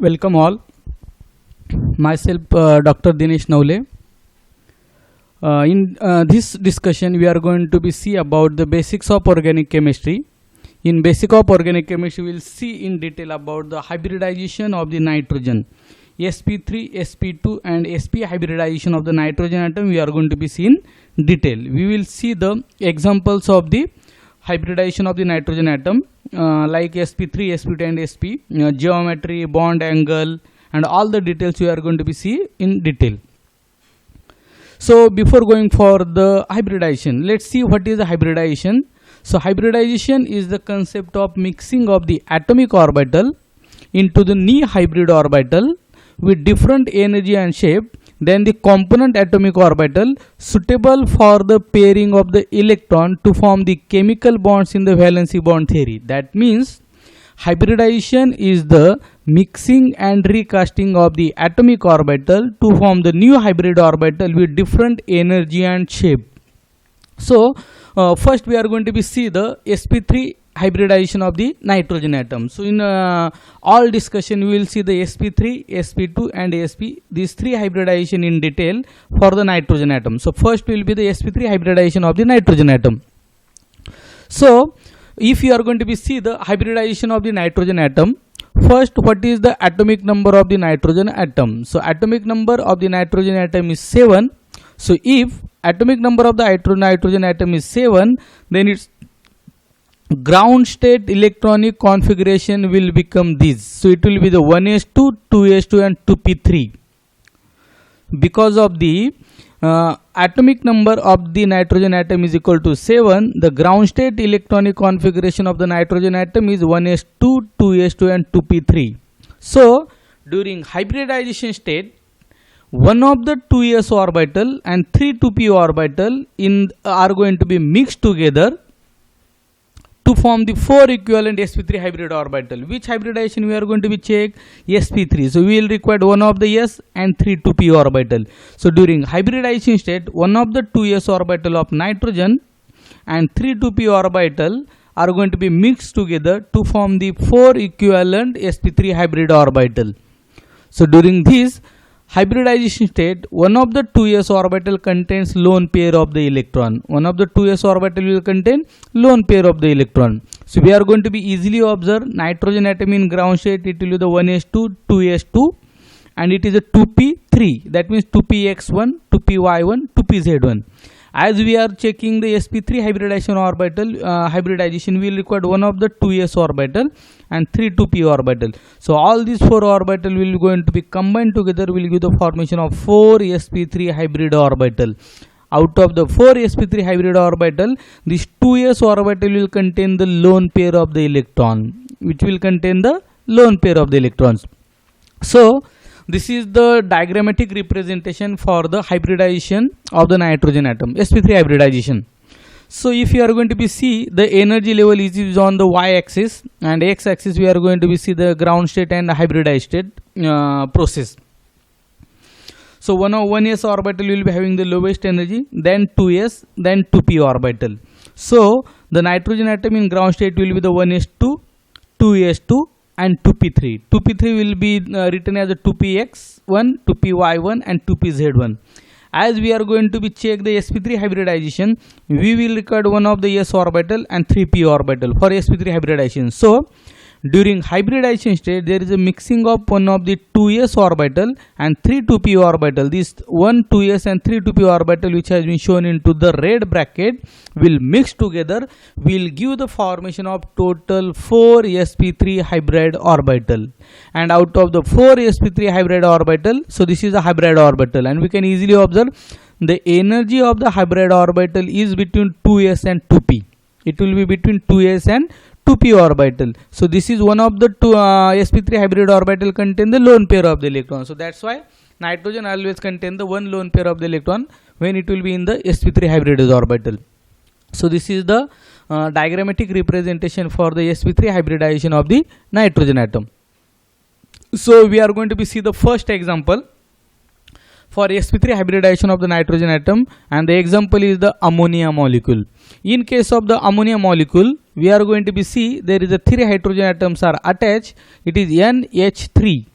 Welcome all. Myself, Dr. Dinesh Naule. In this discussion, we are going to see about the basics of organic chemistry. In basic of organic chemistry, we will see in detail about the hybridization of the nitrogen. sp3, sp2 and sp hybridization of the nitrogen atom we are going to be seen in detail. We will see the examples of the hybridization of the nitrogen atom like sp3, sp2 and sp, geometry, bond angle and all the details we are going to be see in detail. So before going for the hybridization, let's see what is the hybridization. So hybridization is the concept of mixing of the atomic orbital into the new hybrid orbital with different energy and shape than the component atomic orbital suitable for the pairing of the electron to form the chemical bonds in the valency bond theory. That means hybridization is the mixing and recasting of the atomic orbital to form the new hybrid orbital with different energy and shape. So first we are going to be see the sp3 hybridization of the nitrogen atom. So in all discussion we will see the sp3, sp2 and sp, these three hybridization in detail for the nitrogen atom. So first will be the sp3 hybridization of the nitrogen atom. So if you are going to be see the hybridization of the nitrogen atom, first what is the atomic number of the nitrogen atom? So atomic number of the nitrogen atom is 7. So if atomic number of the nitrogen atom is 7, then its ground state electronic configuration will become this. So it will be the 1s2, 2s2 and 2p3. Because of the atomic number of the nitrogen atom is equal to 7, the ground state electronic configuration of the nitrogen atom is 1s2, 2s2 and 2p3. So during hybridization state, one of the 2s orbital and 3 2p orbital are going to be mixed together to form the 4 equivalent sp3 hybrid orbital. Which hybridization we are going to be check? sp3. So we will require one of the s and 3 2p orbital. So during hybridization state, one of the 2s orbital of nitrogen and 3 2p orbital are going to be mixed together to form the 4 equivalent sp3 hybrid orbital. So during this hybridization state, one of the 2s orbital contains lone pair of the electron. One of the 2s orbital will contain lone pair of the electron. So we are going to be easily observe nitrogen atom in ground state, it will be the 1s2, 2s2 and it is a 2p3. That means 2px1, 2py1, 2pz1. As we are checking the sp3 hybridization orbital, hybridization we will require one of the 2s orbital and 3 2p orbital. So all these 4 orbital will going to be combined together will give the formation of 4 sp3 hybrid orbital. Out of the 4 sp3 hybrid orbital, this 2s orbital will contain the lone pair of the electron, which will contain the lone pair of the electrons. So this is the diagrammatic representation for the hybridization of the nitrogen atom, sp3 hybridization. So if you are going to be see the energy level is on the y-axis and x-axis we are going to be see the ground state and hybridized state process. So 1s orbital will be having the lowest energy, then 2s, then 2p orbital. So the nitrogen atom in ground state will be the 1s2, 2s2 and 2p3. 2p3 will be written as a 2px1, 2py1 and 2pz1. As we are going to be check the sp3 hybridization, we will record one of the s orbital and 3p orbital for sp3 hybridization. So during hybridization state, there is a mixing of one of the 2s orbital and 3 2p orbital. This 1 2s and 3 2p orbital which has been shown into the red bracket will mix together, will give the formation of total 4 sp3 hybrid orbital. And out of the 4 sp3 hybrid orbital, so this is a hybrid orbital and we can easily observe the energy of the hybrid orbital is between 2s and 2p. It will be between 2s and 2p orbital. So this is one of the two sp3 hybrid orbital contain the lone pair of the electron. So that's why nitrogen always contain the one lone pair of the electron when it will be in the sp3 hybrid orbital. So this is the diagrammatic representation for the sp3 hybridization of the nitrogen atom. So we are going to be see the first example for sp3 hybridization of the nitrogen atom, and the example is the ammonia molecule. In case of the ammonia molecule, we are going to be see there is a 3 hydrogen atoms are attached. It is NH3,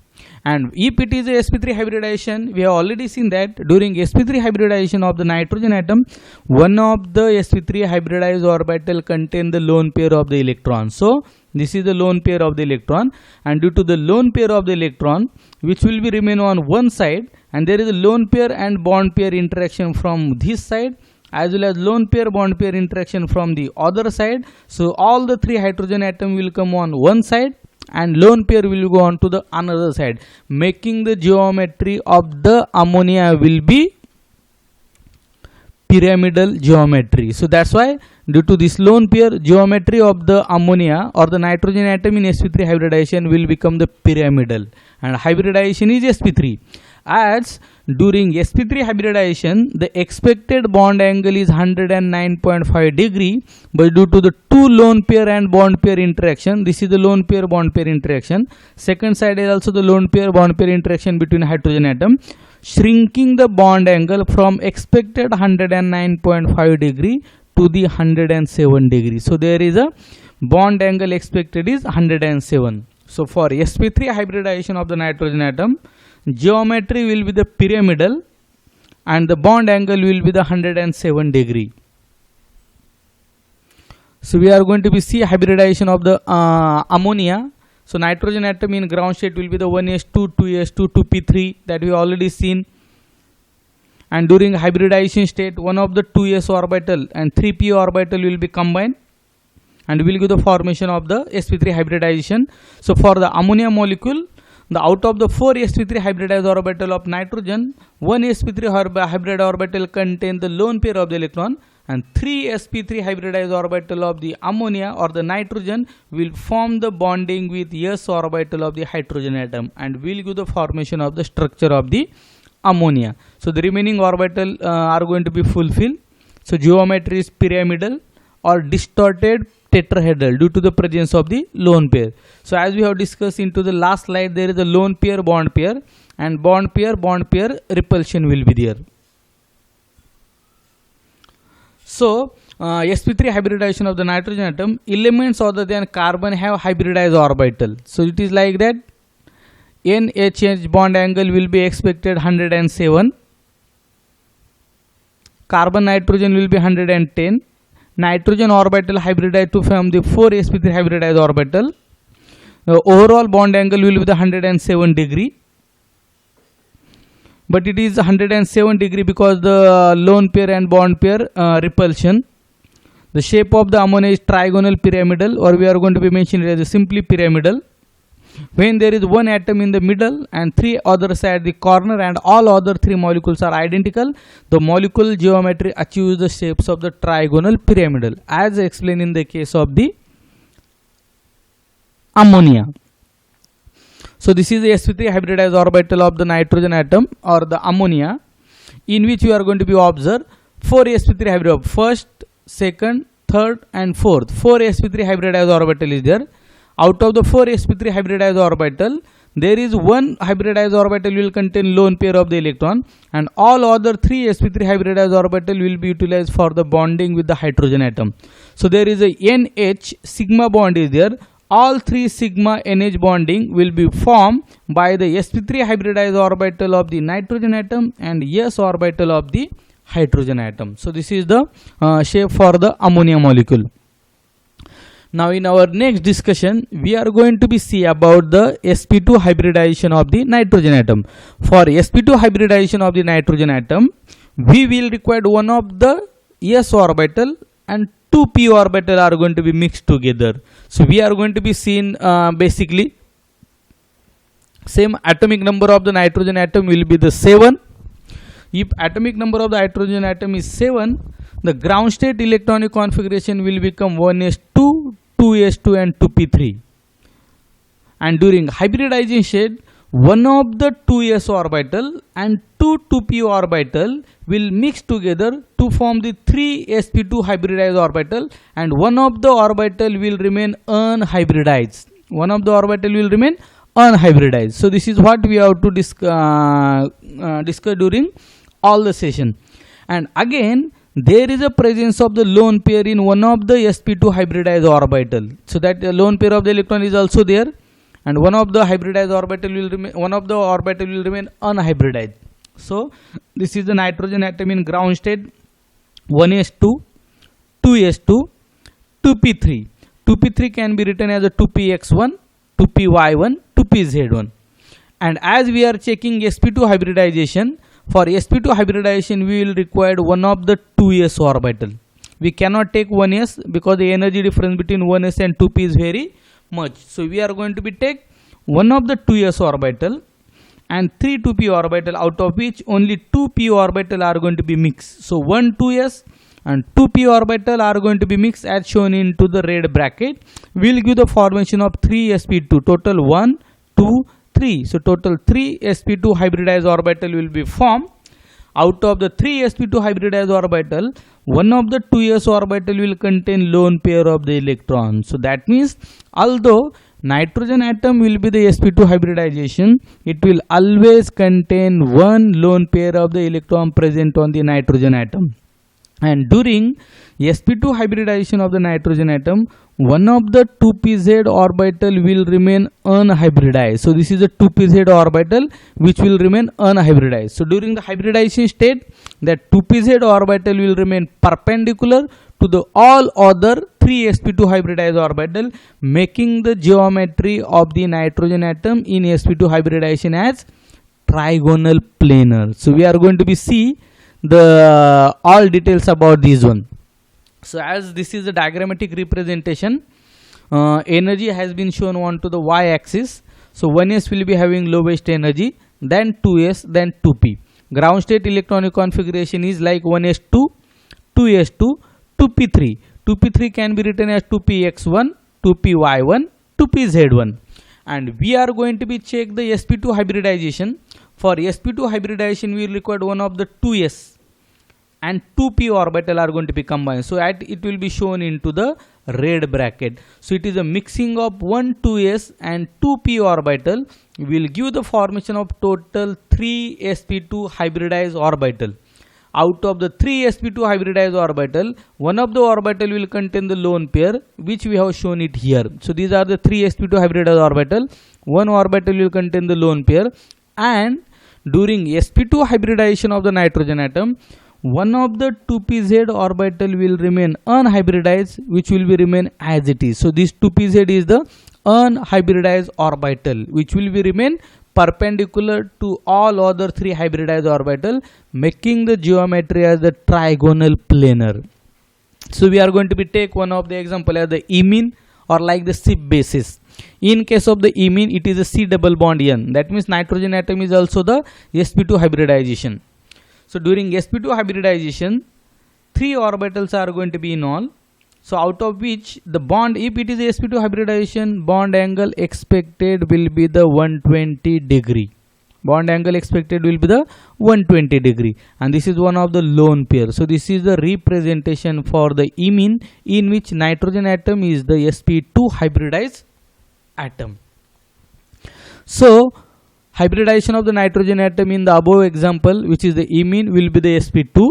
And if it is a sp3 hybridization, we have already seen that during sp3 hybridization of the nitrogen atom, one of the sp3 hybridized orbital contain the lone pair of the electron. So this is the lone pair of the electron, and due to the lone pair of the electron which will be remain on one side, and there is a lone pair and bond pair interaction from this side as well as lone pair bond pair interaction from the other side. So all the three hydrogen atom will come on one side and lone pair will go on to the another side, making the geometry of the ammonia will be pyramidal geometry. So that's why due to this lone pair, geometry of the ammonia or the nitrogen atom in sp3 hybridization will become the pyramidal, and hybridization is sp3. As during sp3 hybridization, the expected bond angle is 109.5 degree, but due to the two lone pair and bond pair interaction, this is the lone pair bond pair interaction, second side is also the lone pair bond pair interaction between hydrogen atom, shrinking the bond angle from expected 109.5 degree to the 107 degree. So there is a bond angle expected is 107. So for sp3 hybridization of the nitrogen atom, geometry will be the pyramidal and the bond angle will be the 107 degree. So we are going to be see hybridization of the ammonia. So nitrogen atom in ground state will be the 1s2, 2s2, 2p3 that we already seen, and during hybridization state one of the 2s orbital and 3p orbital will be combined and will give the formation of the sp3 hybridization. So for the ammonia molecule, the out of the 4 sp3 hybridized orbital of nitrogen, 1 sp3 hybrid orbital contain the lone pair of the electron, and 3 sp3 hybridized orbital of the ammonia or the nitrogen will form the bonding with s orbital of the hydrogen atom and will give the formation of the structure of the ammonia. So the remaining orbital are going to be fulfilled. So geometry is pyramidal or distorted tetrahedral due to the presence of the lone pair. So as we have discussed into the last slide, there is a lone pair bond pair, and bond pair repulsion will be there. So sp3 hybridization of the nitrogen atom, elements other than carbon have hybridized orbital. So it is like that, NH bond angle will be expected 107, carbon nitrogen will be 110, nitrogen orbital hybridized to form the 4 sp3 hybridized orbital. The overall bond angle will be the 107 degree, but it is 107 degree because the lone pair and bond pair repulsion. The shape of the ammonia is trigonal pyramidal, or we are going to be mentioning it as simply pyramidal. When there is one atom in the middle and three others at the corner and all other three molecules are identical, the molecular geometry achieves the shapes of the trigonal pyramidal as explained in the case of the ammonia. So this is the sp3 hybridized orbital of the nitrogen atom or the ammonia, in which we are going to be observe 4 sp3 hybrid, first, second, third and fourth. 4 sp3 hybridized orbital is there. Out of the 4 sp3 hybridized orbital, there is one hybridized orbital will contain lone pair of the electron, and all other 3 sp3 hybridized orbital will be utilized for the bonding with the hydrogen atom. So there is a NH sigma bond is there. All 3 sigma NH bonding will be formed by the sp3 hybridized orbital of the nitrogen atom and s orbital of the hydrogen atom. So this is the shape for the ammonia molecule. Now in our next discussion, we are going to be see about the sp2 hybridization of the nitrogen atom. For sp2 hybridization of the nitrogen atom, we will require one of the s orbital and 2p orbital are going to be mixed together. So we are going to be seen basically same atomic number of the nitrogen atom will be the 7. If atomic number of the hydrogen atom is 7, the ground state electronic configuration will become 1s2, 2s2 and 2p3. And during hybridization, one of the 2s orbital and 2p orbital will mix together to form the 3 sp2 hybridized orbital, and one of the orbital will remain unhybridized. One of the orbital will remain unhybridized. So this is what we have to discuss during all the session. And again, there is a presence of the lone pair in one of the sp2 hybridized orbital. So that the lone pair of the electron is also there, and one of the hybridized orbital will remain unhybridized. So this is the nitrogen atom in ground state, 1s2, 2s2, 2p3. 2p3 can be written as a 2px1, 2py1, 2pz1. And as we are checking sp2 hybridization, for sp2 hybridization we will require one of the 2s orbital. We cannot take 1s because the energy difference between 1s and 2p is very much. So we are going to be take one of the 2s orbital and 3 2p orbital, out of which only 2p orbital are going to be mixed. So 1 2s and 2p orbital are going to be mixed as shown into the red bracket. We will give the formation of 3 sp2, total 1, 2, 3. So total 3 sp2 hybridized orbital will be formed. Out of the 3 sp2 hybridized orbital, one of the 2s orbital will contain lone pair of the electrons. So that means although nitrogen atom will be the sp2 hybridization, it will always contain one lone pair of the electron present on the nitrogen atom. And during sp2 hybridization of the nitrogen atom, one of the 2pz orbital will remain unhybridized. So this is a 2pz orbital which will remain unhybridized. So during the hybridization state, that 2pz orbital will remain perpendicular to the all other 3 sp2 hybridized orbital, making the geometry of the nitrogen atom in sp2 hybridization as trigonal planar. So we are going to be see the all details about this one. So as this is a diagrammatic representation, energy has been shown onto the y-axis. So 1s will be having lowest energy, then 2s, then 2p. Ground state electronic configuration is like 1s2, 2s2, 2p3. 2p3 can be written as 2px1, 2py1, 2pz1. And we are going to be check the sp2 hybridization. For sp2 hybridization, we will require one of the 2s and 2p orbital are going to be combined. So it will be shown into the red bracket. So it is a mixing of 1 2s and 2p orbital will give the formation of total 3 sp2 hybridized orbital. Out of the 3 sp2 hybridized orbital, one of the orbital will contain the lone pair, which we have shown it here. So these are the 3 sp2 hybridized orbital. One orbital will contain the lone pair, and during sp2 hybridization of the nitrogen atom, one of the 2pz orbital will remain unhybridized, which will be remain as it is. So this 2pz is the unhybridized orbital, which will be remain perpendicular to all other 3 hybridized orbital, making the geometry as the trigonal planar. So we are going to be take one of the example as the imine or like the SIP basis. In case of the imine, it is a C double bond N. That means nitrogen atom is also the sp2 hybridization. So during sp2 hybridization, 3 orbitals are going to be in all. So out of which the bond, if it is sp2 hybridization, bond angle expected will be the 120 degree. Bond angle expected will be the 120 degree. And this is one of the lone pair. So this is the representation for the imine, in which nitrogen atom is the sp2 hybridized atom. So hybridization of the nitrogen atom in the above example, which is the imine, will be the sp2.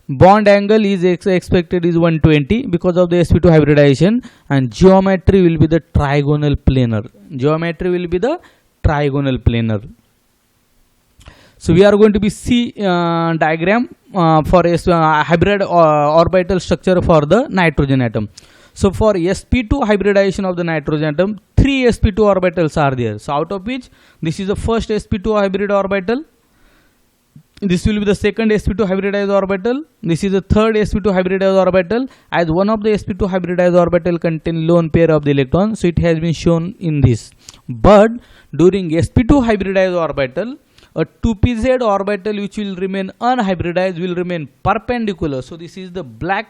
Bond angle is expected is 120 because of the sp2 hybridization, and geometry will be the trigonal planar. Geometry will be the trigonal planar. So we are going to be see diagram for hybrid orbital structure for the nitrogen atom. So for sp2 hybridization of the nitrogen atom, 3 sp2 orbitals are there. So out of which this is the first sp2 hybrid orbital, this will be the second sp2 hybridized orbital, this is the third sp2 hybridized orbital, as one of the sp2 hybridized orbital contain lone pair of the electron. So it has been shown in this. But during sp2 hybridized orbital, a 2pz orbital which will remain unhybridized will remain perpendicular. So this is the black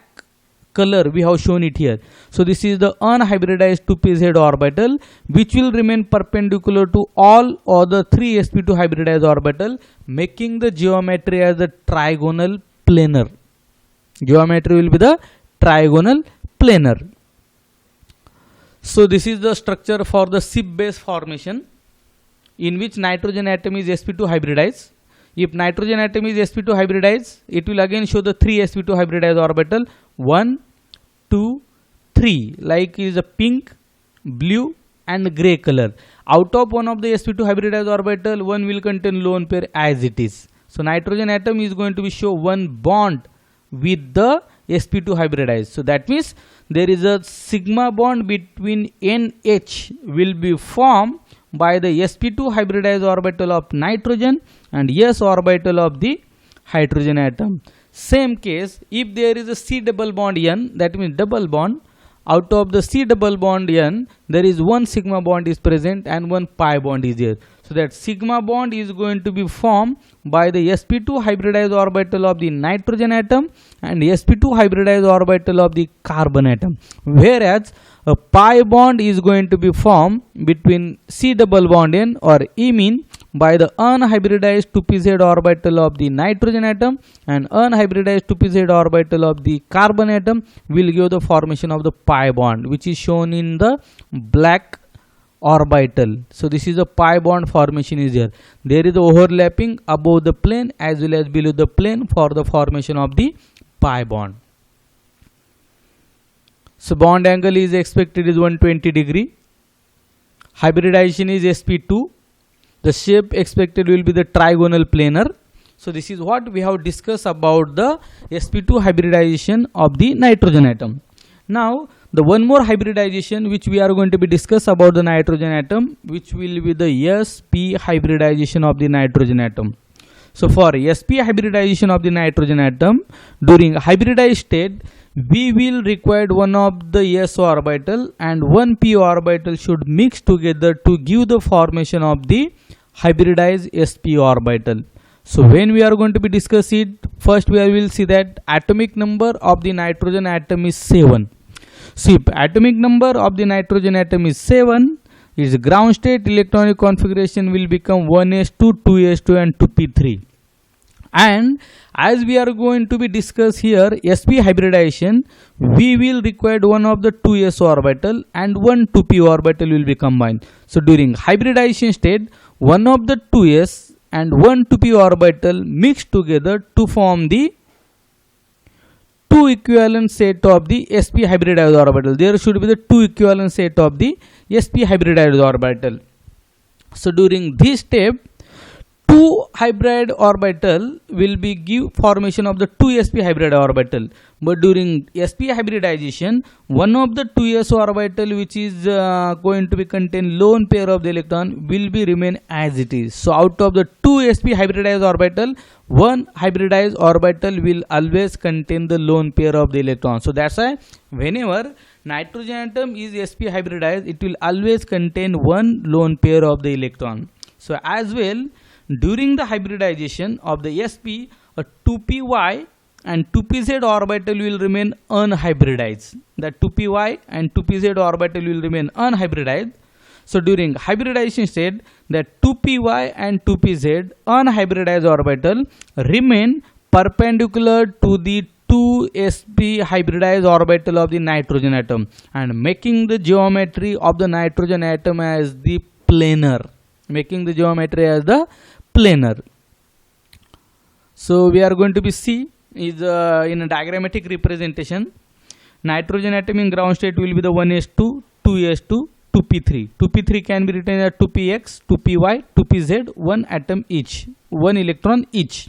color we have shown it here. So this is the unhybridized 2pz orbital which will remain perpendicular to all other 3 sp2 hybridized orbital, making the geometry as the trigonal planar. Geometry will be the trigonal planar. So this is the structure for the SIP base formation, in which nitrogen atom is sp2 hybridized. If nitrogen atom is sp2 hybridized, it will again show the 3 sp2 hybridized orbital, 1, 2, 3, like is a pink, blue and gray color. Out of one of the sp2 hybridized orbital, one will contain lone pair as it is. So nitrogen atom is going to be show one bond with the sp2 hybridized. So that means there is a sigma bond between NH will be formed by the sp2 hybridized orbital of nitrogen and s orbital of the hydrogen atom. Same case, if there is a C double bond N, that means double bond, out of the C double bond N, there is one sigma bond is present and one pi bond is there. So that sigma bond is going to be formed by the sp2 hybridized orbital of the nitrogen atom and sp2 hybridized orbital of the carbon atom. Whereas a pi bond is going to be formed between C double bond N or imine by the unhybridized 2pz orbital of the nitrogen atom and unhybridized 2pz orbital of the carbon atom will give the formation of the pi bond, which is shown in the black orbital. So this is a pi bond formation is here. There is overlapping above the plane as well as below the plane for the formation of the pi bond. So bond angle is expected is 120 degree. Hybridization is sp2. The shape expected will be the trigonal planar. So this is what we have discussed about the sp2 hybridization of the nitrogen atom. Now the one more hybridization which we are going to be discuss about the nitrogen atom, which will be the sp hybridization of the nitrogen atom. So for sp hybridization of the nitrogen atom, during hybridized state, we will require one of the s orbital and one p orbital should mix together to give the formation of the hybridized sp orbital. So when we are going to be discuss it, first we will see that atomic number of the nitrogen atom is 7. So if atomic number of the nitrogen atom is 7, its ground state electronic configuration will become 1s2, 2s2 and 2p3. And as we are going to be discuss here sp hybridization, we will require one of the 2s orbital and one 2p orbital will be combined. So during hybridization state, one of the 2s and one 2p orbital mixed together to form the two equivalent set of the sp hybridized orbital. There should be the two equivalent set of the sp hybridized orbital. So during this step, two hybrid orbital will be give formation of the two sp hybrid orbital. But during sp hybridization, one of the 2s orbital which is going to be contain lone pair of the electron will be remain as it is. So out of the two sp hybridized orbital, one hybridized orbital will always contain the lone pair of the electron. So that's why whenever nitrogen atom is sp hybridized, it will always contain one lone pair of the electron. So as well, during the hybridization of the sp, a 2py and 2pz orbital will remain unhybridized. The 2py and 2pz orbital will remain unhybridized. So during hybridization state, the 2py and 2pz unhybridized orbital remain perpendicular to the 2sp hybridized orbital of the nitrogen atom and making the geometry of the nitrogen atom as the planar. Making the geometry as the planar. So we are going to be see is in a diagrammatic representation. Nitrogen atom in ground state will be the 1s2, 2s2, 2p3. 2p3 can be written as 2px, 2py, 2pz, one atom each, one electron each.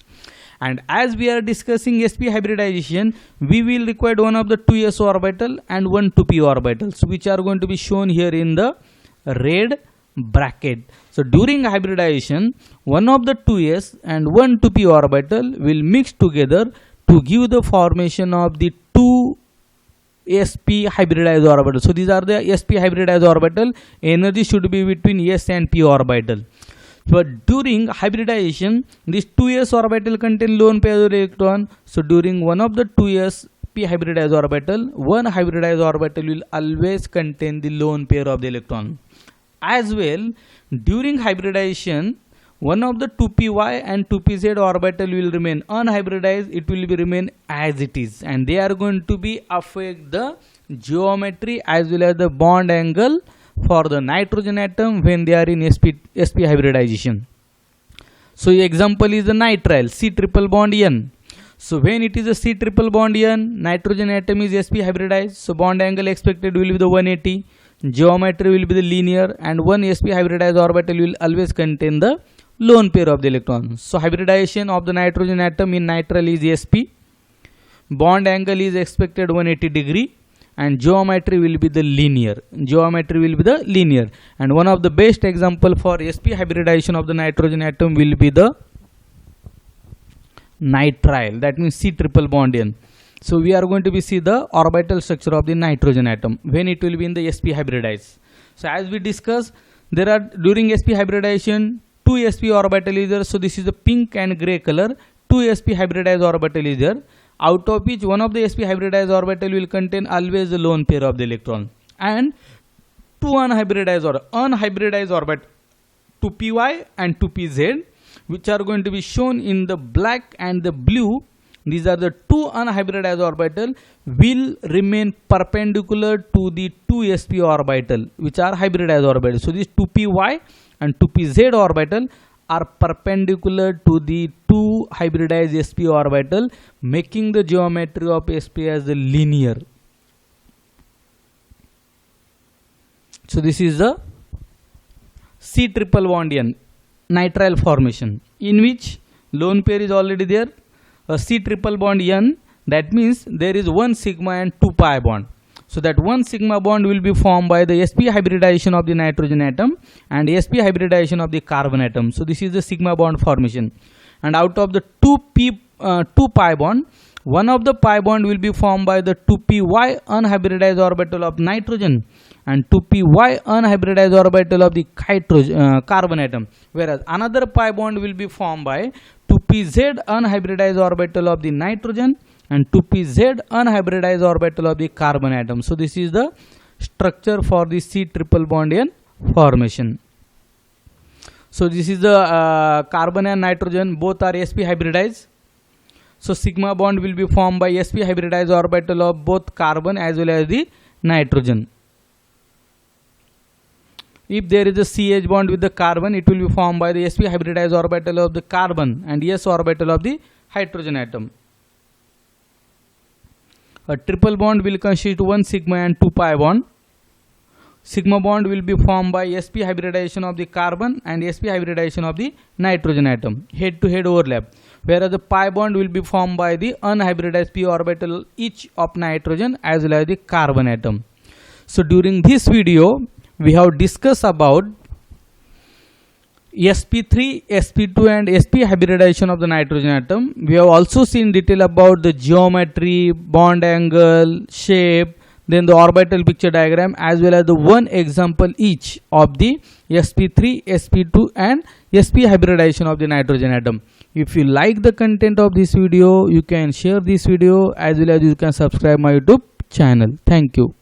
And as we are discussing sp hybridization, we will require one of the 2s orbital and one 2p orbitals, which are going to be shown here in the red bracket. So during hybridization, one of the 2s and one 2p orbital will mix together to give the formation of the two sp hybridized orbital. So these are the sp hybridized orbital. Energy should be between s and p orbital. But during hybridization, this 2s orbital contain lone pair of electron. So during one of the 2s p hybridized orbital, one hybridized orbital will always contain the lone pair of the electron. As well, during hybridization, one of the 2py and 2pz orbital will remain unhybridized. It will be remain as it is, and they are going to be affect the geometry as well as the bond angle for the nitrogen atom when they are in sp hybridization. So example is the nitrile C triple bond N. So when it is a C triple bond N, nitrogen atom is sp hybridized. So bond angle expected will be the 180. geometry will be the linear, and one sp hybridized orbital will always contain the lone pair of the electrons. So hybridization of the nitrogen atom in nitrile is sp, bond angle is expected 180 degree, and geometry will be the linear. And one of the best example for sp hybridization of the nitrogen atom will be the nitrile, that means C triple bond N. So we are going to see the orbital structure of the nitrogen atom when it will be in the sp hybridized. So as we discussed, there are during sp hybridization 2 sp orbital is there. So this is the pink and gray color. 2 sp hybridized orbital is there, out of which one of the sp hybridized orbital will contain always the lone pair of the electron, and 2 unhybridized orbit 2py and 2pz, which are going to be shown in the black and the blue. These are the 2 unhybridized orbital will remain perpendicular to the 2 sp orbital, which are hybridized orbital. So these 2py and 2pz orbital are perpendicular to the 2 hybridized sp orbital, making the geometry of sp as the linear. So this is the C triple bond N nitrile formation, in which lone pair is already there. A C triple bond N, that means there is 1 sigma and 2 pi bond. So that 1 sigma bond will be formed by the sp hybridization of the nitrogen atom and sp hybridization of the carbon atom. So this is the sigma bond formation. And out of the 2 pi bond, one of the pi bond will be formed by the 2py unhybridized orbital of nitrogen and 2py unhybridized orbital of the carbon atom, whereas another pi bond will be formed by 2pz unhybridized orbital of the nitrogen and 2pz unhybridized orbital of the carbon atom. So this is the structure for the C triple bond N formation. So this is the carbon and nitrogen, both are sp hybridized. So sigma bond will be formed by sp hybridized orbital of both carbon as well as the nitrogen. If there is a CH bond with the carbon, it will be formed by the sp hybridized orbital of the carbon and s orbital of the hydrogen atom. A triple bond will consist 1 sigma and 2 pi bond. Sigma bond will be formed by sp hybridization of the carbon and sp hybridization of the nitrogen atom, head to head overlap, whereas the pi bond will be formed by the unhybridized p orbital each of nitrogen as well as the carbon atom. So during this video we have discussed about sp3, sp2 and sp hybridization of the nitrogen atom. We have also seen detail about the geometry, bond angle, shape, then the orbital picture diagram, as well as the one example each of the sp3, sp2 and sp hybridization of the nitrogen atom. If you like the content of this video, you can share this video as well as you can subscribe my YouTube channel. Thank you.